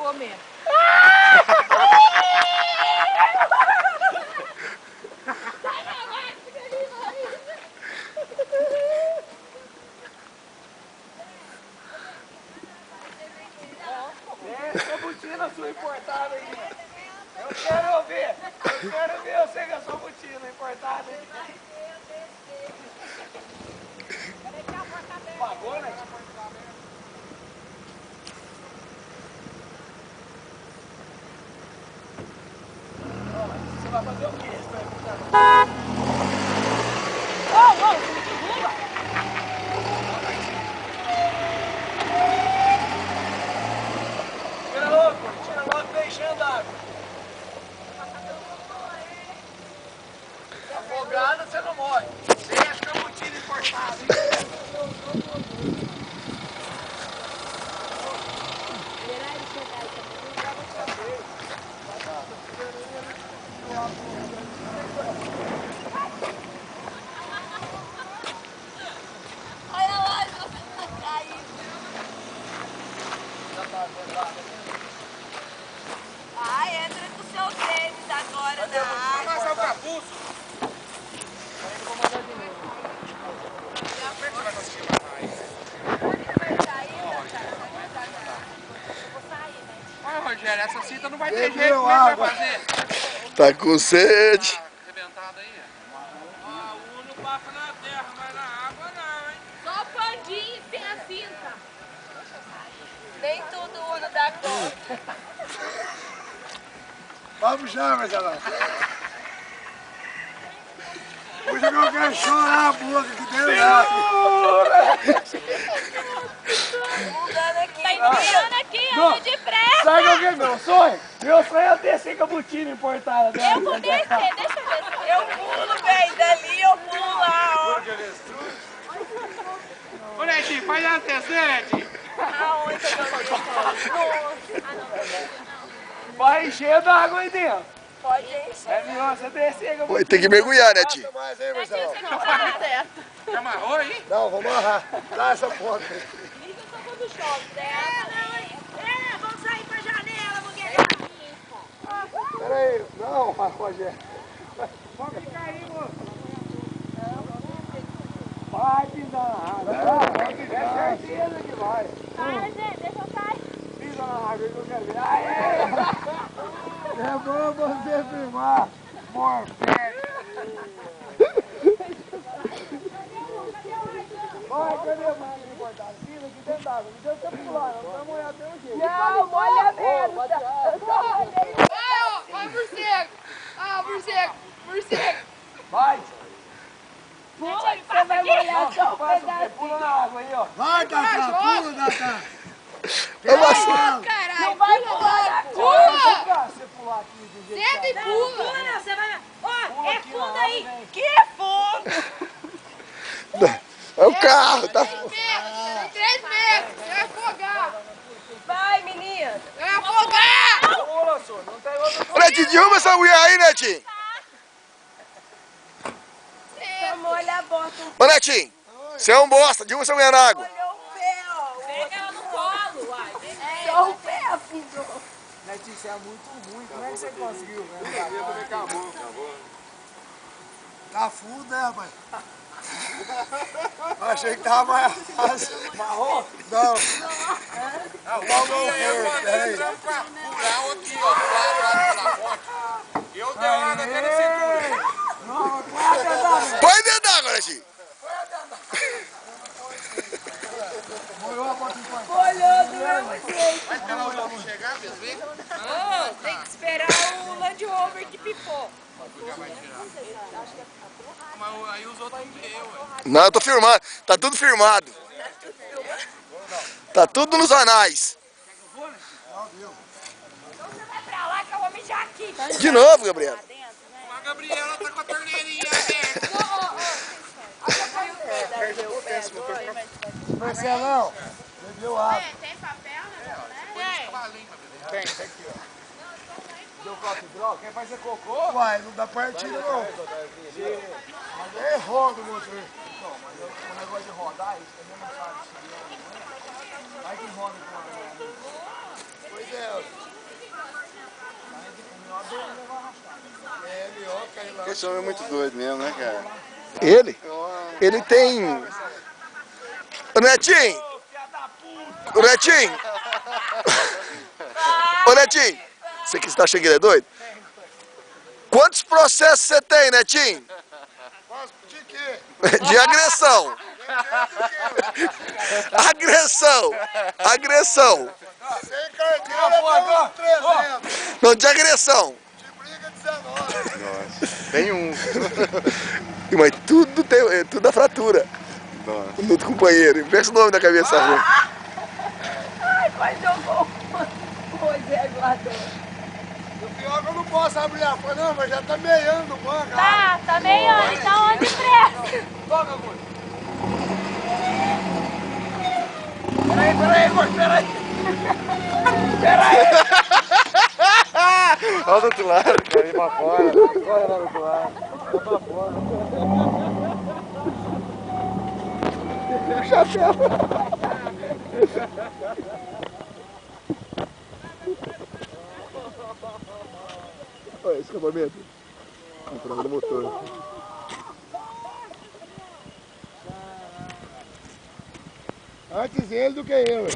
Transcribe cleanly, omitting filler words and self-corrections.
comer. Deixa a botina sua importada aí. Eu quero ver você com a sua botina importada aí. Pagou, né? Você vai fazer o quê? Tira logo, deixando água. Afogada você não morre. Deixa com a botina importada. Olha lá, já tá caindo. Ai, entra com seus tênis agora na água. Vai passar o capuz. Olha, Rogério, essa cinta não vai ter jeito, como é que vai fazer? Tá com sede. Tá arrebentado aí? Ó, o Uno passa na terra, mas na água não, hein? Só o pandinho sem a cinta. Nem tudo Uno dá conta. Vamos já, Marcelão. Hoje eu quero chorar a boca aqui dentro. Mudando aqui. Tá enfiando aqui, anda depressa. Sabe o que é meu sonho? Meu sonho é descer com a botina importada dela. Eu vou descer, deixa eu ver. Eu pulo, bem, dali eu pulo lá, ó. Ô, Netinho, faz a terceira, Netinho. Aonde que eu vou descer? Vai enchendo a água aí dentro. Pode encher. É melhor você descer com a Oi, tem que mergulhar, né, tio? Mais aí, Marcelão. Você não tá certo. Já amarrou aí? Não, vamos amarrar. Dá essa ponta. Liga só quando chove, certo? Vamos sair pra janela, mulher. Pera aí. Não, Rogério. Pode ficar aí, moço. Vai pisar na água. É certeza que vai. Vai, Zé, deixa eu cair. Pisa na água que eu quero ver. Aê! É bom você filmar. Morfete. Vai, cadê a máquina importada? Pisa aqui dentro d'água. Não deu tempo pular, não. Vai molhar até o jeito. Não, molha mesmo. Ó, morcego! Ah, morcego! Morcego! Vai! Pula, você vai molhar só um pedacinho. Pula na água aí, ó. Vai, Tata. Pula, Tata. Vamos Não Caralho! vai pular na Pula! Você pular aqui do jeito Senta e Não, pula! pula não, você vai... Ó, Pula é aqui na fundo água, aí. vem. Que fundo? É o carro, tá? 3 metros! Você vai afogar! Vai, menina. Vai afogar! Pula, senhor. Não tem outro. Ô, Netinho, derruba essa mulher aí, Netinho. Só molha a bota um Ô, Netinho, você é um bosta, derruba essa mulher na água. Olha o pé, ó. Pega ela no colo, uai. Só o pé afundou. Netinho, você é muito ruim. Como é que você conseguiu, velho? Tá fundo, né, rapaz? Achei que tava mais fácil. Marrom? Não. Eu dei uma até na cintura. Põe dentro d'água, Netinho. Molhou do mesmo jeito. Vai esperar o Uno chegar, mesmo? Tem que esperar o Land Rover que pipou. Mas aí os outros eu, Não, eu tô filmando. Tá tudo filmado. Tá tudo nos anais. Então você vai pra lá que eu vou mijar aqui. De novo, Gabriela. A Gabriela tá com a torneirinha aberta. Marcelão, bebeu água. Tem papel, né? Tem, tá aqui, ó. Deu copo hidráulico? Quer fazer cocô? Uai, não dá partida não. Mas é roda o motor. Não, mas o negócio de rodar, isso também não sabe. Vai que roda com a... Pois é. Esse homem é muito doido mesmo, né, cara? Ele? Ele tem... Ô, Netinho! Ô, Netinho! Ô, Netinho! Você que está achando que ele é doido? Quantos processos você tem, Netinho? De quê? De agressão. Agressão. Agressão. Sem carteira, tem uns 300. Não, de agressão. De briga, 19. Nossa. Tem um. Mas tudo tem, tudo é fratura. Nossa. No companheiro. Vê o nome da cabeça ruim. Ai, quase jogou. Pois é, guardou. O pior é que eu não posso abrir a porta, não, mas já tá meiando o banco. Tá meiando, então ande pressa. Toca, Guto. Peraí, Guto, peraí. Olha do outro lado, cara, ir pra fora. Olha lá do outro lado. Vai pra fora. O chapéu. Olha esse escapamento. Entrando no motor. Antes ele do que eu.